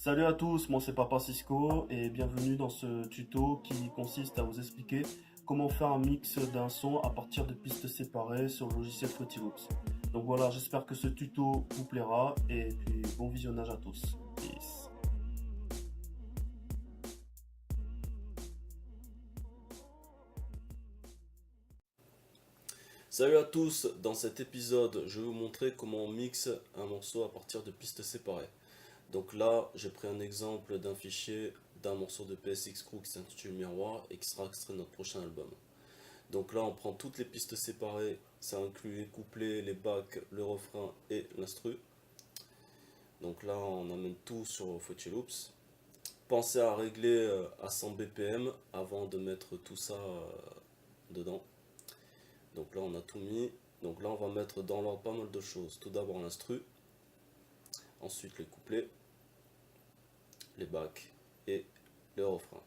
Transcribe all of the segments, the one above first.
Salut à tous, moi c'est Papa Cisco et bienvenue dans ce tuto qui consiste à vous expliquer comment faire un mix d'un son à partir de pistes séparées sur le logiciel Fruity Loops. Donc voilà, j'espère que ce tuto vous plaira et puis bon visionnage à tous. Peace. Salut à tous, dans cet épisode je vais vous montrer comment on mixe un morceau à partir de pistes séparées. Donc là j'ai pris un exemple d'un fichier d'un morceau de PSX Crew qui s'intitule Miroir et qui sera extrait de notre prochain album. Donc là on prend toutes les pistes séparées, ça inclut les couplets, les backs, le refrain et l'instru. Donc là on amène tout sur Fruity Loops. Pensez à régler à 100 BPM avant de mettre tout ça dedans. Donc là on a tout mis. Donc là on va mettre dans l'ordre pas mal de choses. Tout d'abord l'instru, ensuite les couplets, les backs et le refrain.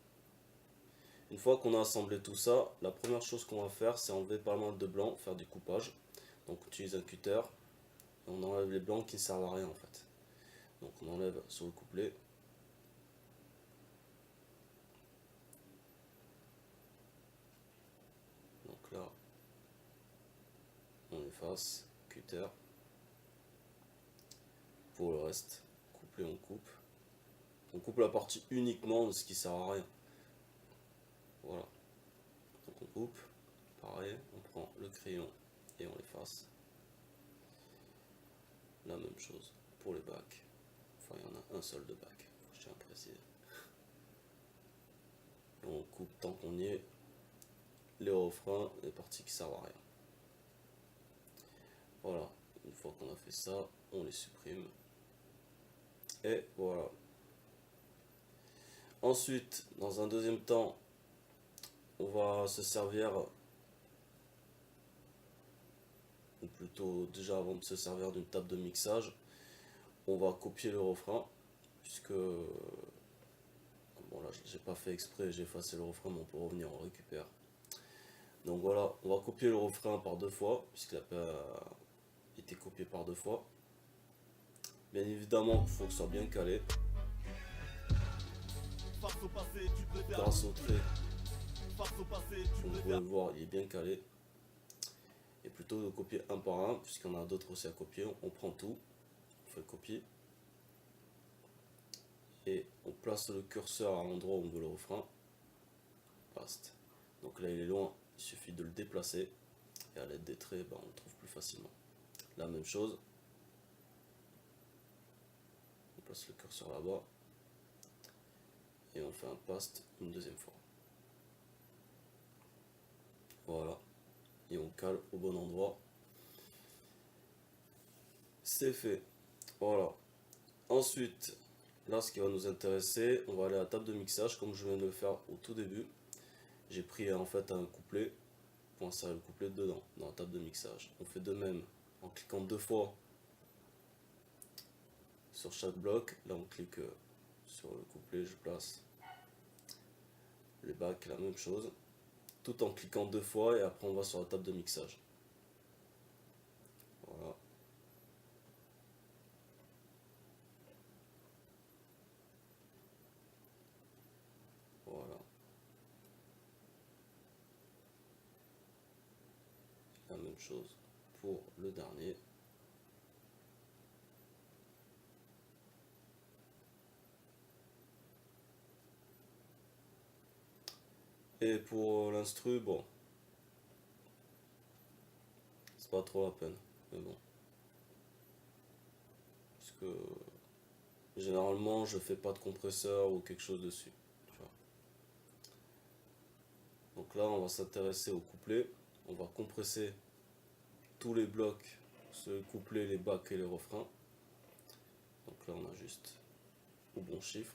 Une fois qu'on a assemblé tout ça, la première chose qu'on va faire c'est enlever pas mal de blanc, faire du coupage. Donc on utilise un cutter et on enlève les blancs qui ne servent à rien en fait. Donc on enlève sur le couplet. Donc là on efface, cutter. Pour le reste, couplet on coupe. On coupe la partie uniquement de ce qui sert à rien. Voilà. Donc on coupe. Pareil, on prend le crayon et on l'efface. La même chose pour les bacs. Enfin, il y en a un seul de bac, je tiens à préciser. Et on coupe tant qu'on y est les refrains, les parties qui servent à rien. Voilà, une fois qu'on a fait ça, on les supprime. Et voilà. Ensuite, dans un deuxième temps, on va se servir, ou plutôt déjà avant de se servir d'une table de mixage, on va copier le refrain, puisque, bon là j'ai pas fait exprès, j'ai effacé le refrain, mais on peut revenir, on récupère. Donc voilà, on va copier le refrain par deux fois, puisqu'il a pas été copié par deux fois. Bien évidemment, il faut que ce soit bien calé. Grâce au trait, comme vous pouvez le voir, il est bien calé. Et plutôt de copier un par un, puisqu'il y en a d'autres aussi à copier, on prend tout, on fait copier. Et on place le curseur à l'endroit où on veut le refrain. Paste. Donc là il est loin, il suffit de le déplacer. Et à l'aide des traits, on le trouve plus facilement. La même chose. On place le curseur là-bas. Et on fait un paste une deuxième fois. Voilà. Et on cale au bon endroit. C'est fait. Voilà. Ensuite, là ce qui va nous intéresser, on va aller à la table de mixage comme je viens de le faire au tout début. J'ai pris en fait un couplet pour insérer le couplet dedans, dans la table de mixage. On fait de même en cliquant deux fois sur chaque bloc. Là on clique sur le couplet, je place les bacs, la même chose. Tout en cliquant deux fois et après on va sur la table de mixage. Voilà. Voilà. La même chose pour le dernier. Et pour l'instru, bon, c'est pas trop la peine, mais bon. Parce que généralement je fais pas de compresseur ou quelque chose dessus. Tu vois. Donc là on va s'intéresser au couplet. On va compresser tous les blocs, ce couplet, les bacs et les refrains. Donc là on a juste au bon chiffre.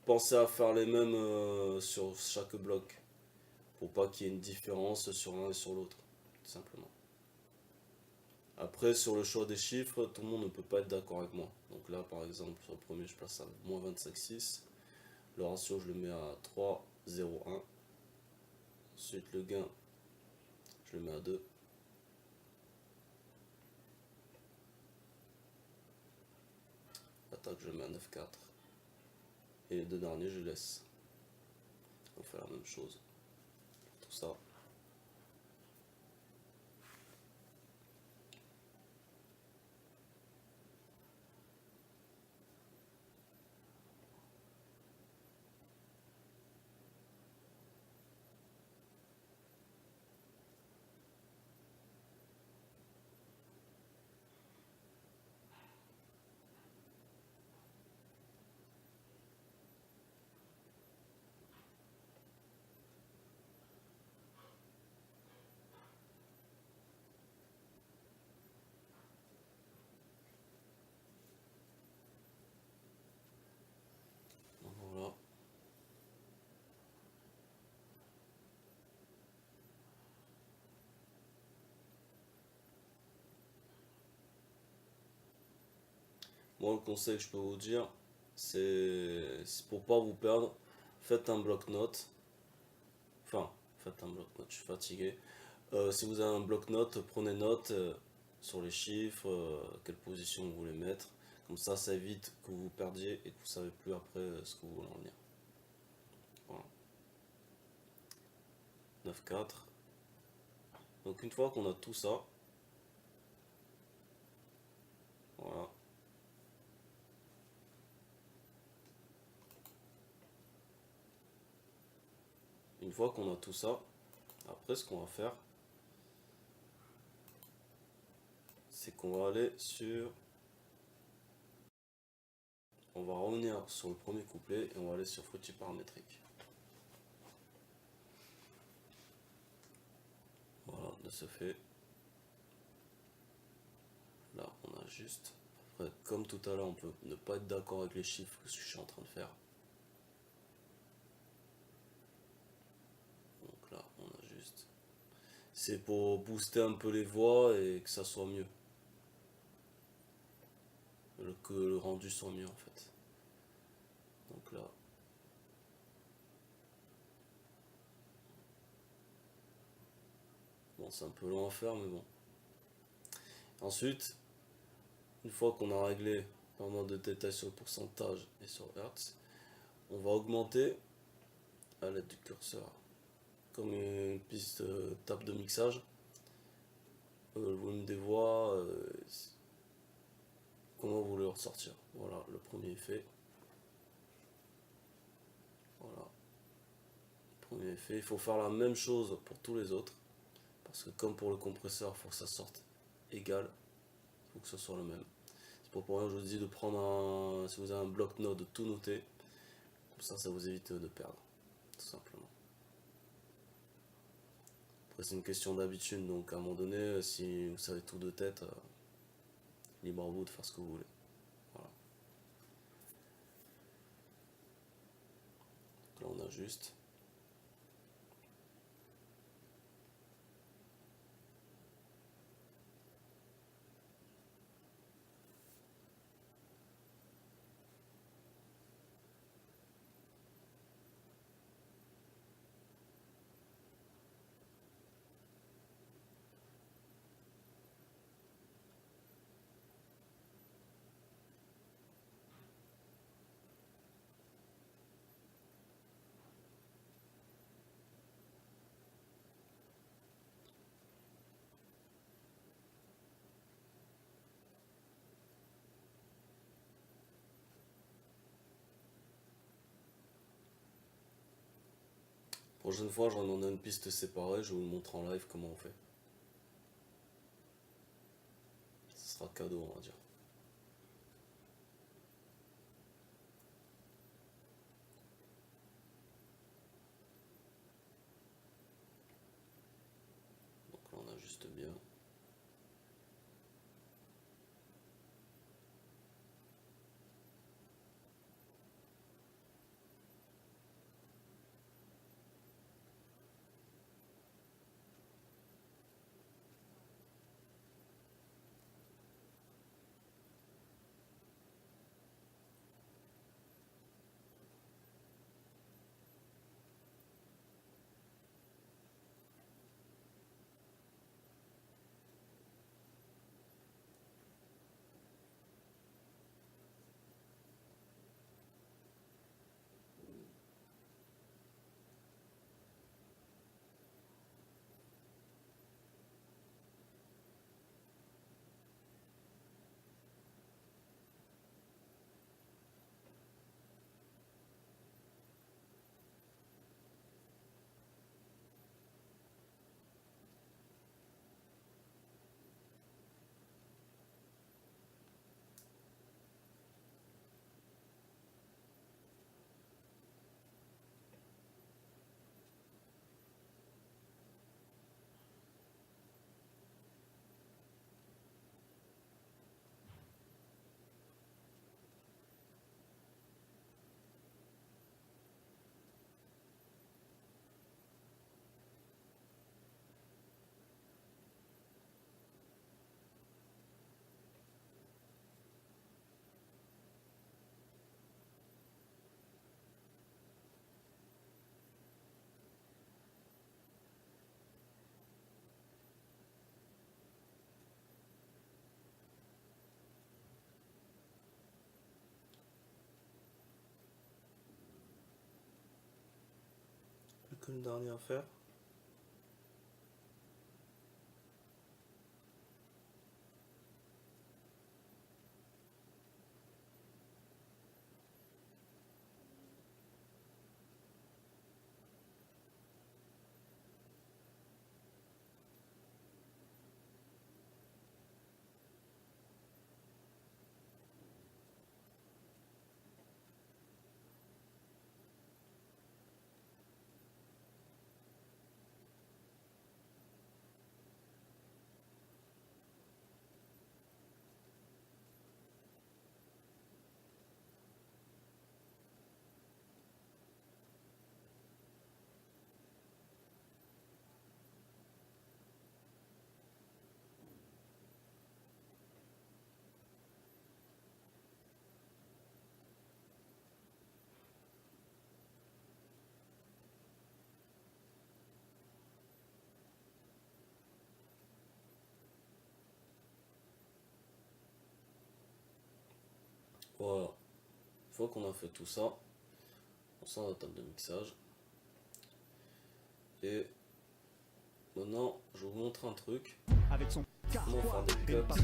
Pensez à faire les mêmes sur chaque bloc pour pas qu'il y ait une différence sur l'un et sur l'autre, tout simplement. Après, sur le choix des chiffres, tout le monde ne peut pas être d'accord avec moi. Donc là, par exemple, sur le premier, je place à moins 25,6. Le ratio, je le mets à 3,01. Ensuite, le gain, je le mets à 2. La tac, je mets un 9-4. Et les deux derniers, je laisse. On fait la même chose. Tout ça. Voilà. Moi, le conseil que je peux vous dire, c'est pour pas vous perdre, faites un bloc-notes. Enfin, faites un bloc-notes, je suis fatigué. Si vous avez un bloc-notes, prenez note sur les chiffres, quelle position vous voulez mettre. Comme ça évite que vous perdiez et que vous savez plus après ce que vous voulez en venir. Voilà. 9-4. Donc une fois qu'on a tout ça, voilà. Une fois qu'on a tout ça, après ce qu'on va faire, c'est qu'on va aller sur... On va revenir sur le premier couplet et on va aller sur fruity paramétrique. Voilà, de ce fait, là on ajuste. Après, comme tout à l'heure, on peut ne pas être d'accord avec les chiffres que je suis en train de faire. Donc là, on ajuste. C'est pour booster un peu les voix et que ça soit mieux. Que le rendu soit mieux en fait. Donc là. Bon, c'est un peu long à faire, mais bon. Ensuite, une fois qu'on a réglé pas mal de détails sur le pourcentage et sur Hertz, on va augmenter à l'aide du curseur comme une piste table de mixage. Le volume des voix, comment vous voulez le ressortir. Voilà le premier effet. Voilà. Premier effet. Il faut faire la même chose pour tous les autres. Parce que comme pour le compresseur, il faut que ça sorte égal. Il faut que ce soit le même. C'est pas pour rien que je vous dis de prendre un. Si vous avez un bloc-notes, de tout noter. Comme ça vous évite de perdre. Tout simplement. Après c'est une question d'habitude, donc à un moment donné, si vous savez tout de tête, libre à vous de faire ce que vous voulez. Voilà. Donc là on ajuste. Prochaine fois, j'en ai une piste séparée, je vais vous montrer en live comment on fait. Ce sera cadeau, on va dire. Donc là, on ajuste bien. qu'une dernière à faire. Voilà, une fois qu'on a fait tout ça, on sort la table de mixage. Et maintenant, je vais vous montrer un truc. Avec son Comment faire des cuts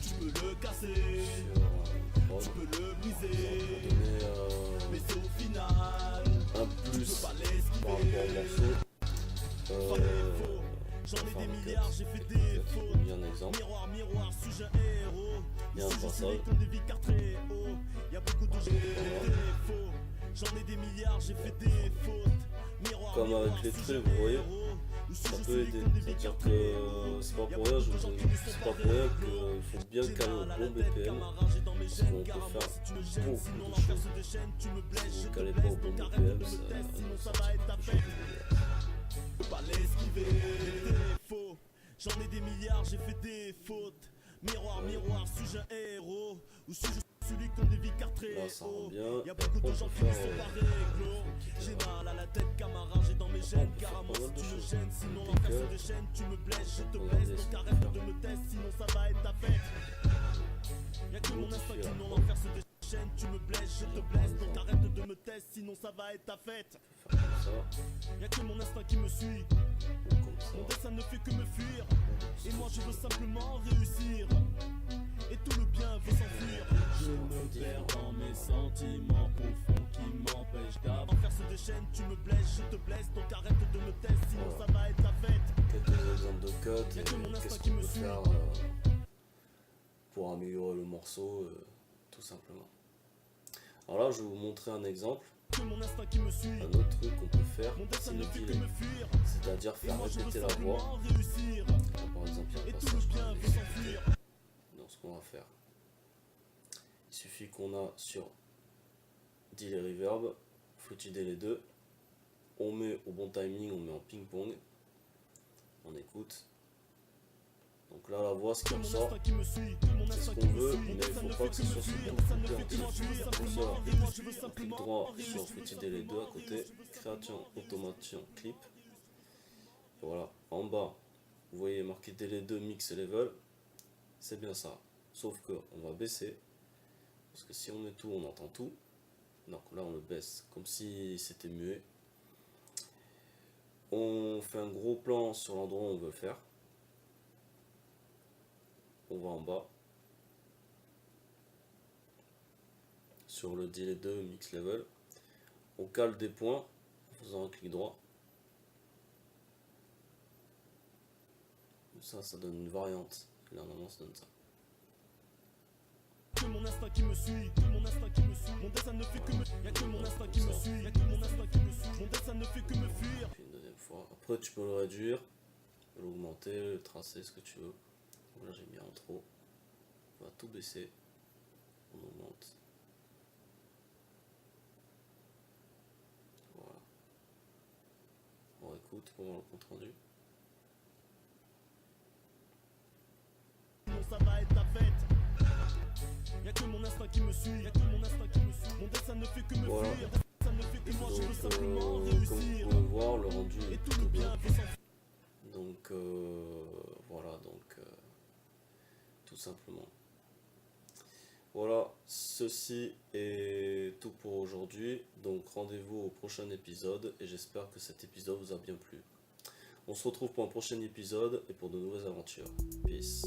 tu peux le casser, sur prod. tu peux le Pour briser, donner mais c'est au final, un plus pas par l'esquiver. rapport au morceau. Pas les faux, j'en ai des milliards, j'ai fait des fautes. Il y a un exemple. Miroir, miroir, suis-je un héros? Il y a un Ici, je passage. suis comme des vicards très hauts. Y'a beaucoup de gens qui font des faux. J'en ai des milliards, j'ai fait des fautes. Miroir, Comme miroir, avec les suis-je traits, un vous voyez, héros? Ou si ça je peut suis aider. comme des C'est-à-dire vicards que très hauts. c'est pas Y'a pour rien, beaucoup de gens qui ne sont c'est pas pas pour rien réglo. qu'il faut bien J'ai caler au mal à bon la tête, BPM. camarade, j'ai dans mes Parce gènes, qu'on peut carrément, faire si tu me gênes, beaucoup sinon de l'enfer choses. se déchaîne, tu me blesses, Si je vous te calez pas blesse, au bon donc arrête de BPM, me ça tester, sinon ça ça va être ta tire fête. des Pas l'esquiver, des faux. J'en ai des milliards, j'ai fait des fautes. Miroir, miroir, suis-je un héros? Ou suis-je celui comme des vicards très Là, ça rend hauts? bien. Y'a Et beaucoup après, de on gens peut qui ne faire, sont pas réglo. J'ai mal à la tête, camarade, j'ai dans mes gènes. on peut faire Carrément, pas mal si de tu me choses. gênes, sinon Des l'enfer se cuts. déchaîne. Tu me blesses, je te Regardez blesse, ce donc qu'on arrête peut de faire. me tester, sinon ça va être ta fête. Y'a que mon instinct qui non l'enfer se déchaîne. Tu me blesses, je te blesse, donc arrête de me tester, sinon ça va être ta fête. Faire comme Y'a que mon instinct qui me suit. ça, ou comme ça. Mon destin ne fait que me fuir. Et moi je veux simplement réussir. Et tout le bien veut s'enfuir. Je me perds dans mes sentiments profonds qui m'empêchent d'avancer. L'enfer se déchaîne, tu me blesses, je te blesse. Donc arrête de me tester, sinon ça va être ta fête. Quelques exemples de cuts Y'a et que mon instinct qu'est-ce qui qu'on me peut suit. faire pour améliorer le morceau, tout simplement. Alors là, je vais vous montrer un exemple, Que mon instinct qui me suit. un autre truc qu'on peut faire, Mon destin c'est ne le fait que delay, me fuir. c'est-à-dire Et faire moi je veux répéter la voix. simplement réussir. Là, par exemple, il y a Et un tout le passage qu'on bien va veut exécuter. s'enfuir. Donc ce qu'on va faire, il suffit qu'on a sur delay reverb, fruity delay 2, on met au bon timing, on met en ping-pong, on écoute. Donc là la voix ce qui Que mon ressort, instinct qui me suit. Que mon c'est ce instinct qu'on qui me veut, suit. mais Mon il destin faut ne pas fait que que ce me soit sur fuir. tout Ça ne coupé fait en que me dessous. fuir. Pour Simplement, ça, et moi je veux clic simplement droit rire. sur fruity delay 2 à côté, création automation clip. Et voilà, en bas, vous voyez marqué delay 2 mix level, c'est bien ça. Sauf que on va baisser, parce que si on met tout, on entend tout. Donc là on le baisse comme si c'était muet. On fait un gros plan sur l'endroit où on veut le faire. On va en bas. Sur le delay 2 mix level. On cale des points en faisant un clic droit. Comme ça donne une variante. Là normalement ça donne ça. Que mon instinct qui me suit, que mon instinct qui me suit. Mon destin ne fait que me. Y'a que mon instinct qui me suit, y'a que mon instinct qui me suit. Mon destin ne fait que me fuir. Puis une deuxième fois. Après tu peux le réduire, l'augmenter, le tracer, ce que tu veux. Donc là j'ai mis en trop. On va tout baisser. On augmente. Voilà. On écoute pour voir le compte rendu. Sinon ça va être ta fête. Y'a que mon instinct qui me suit, y'a que mon instinct qui me suit. Mon destin ne fait que me Voilà. fuir. Ça ne fait que moi je veux Donc simplement comme réussir. vous pouvez voir, le rendu Et est tout le plutôt bien bien. veut s'enfuir. Donc voilà, donc tout simplement. Voilà, ceci est tout pour aujourd'hui. Donc rendez-vous au prochain épisode et j'espère que cet épisode vous a bien plu. On se retrouve pour un prochain épisode et pour de nouvelles aventures. Peace.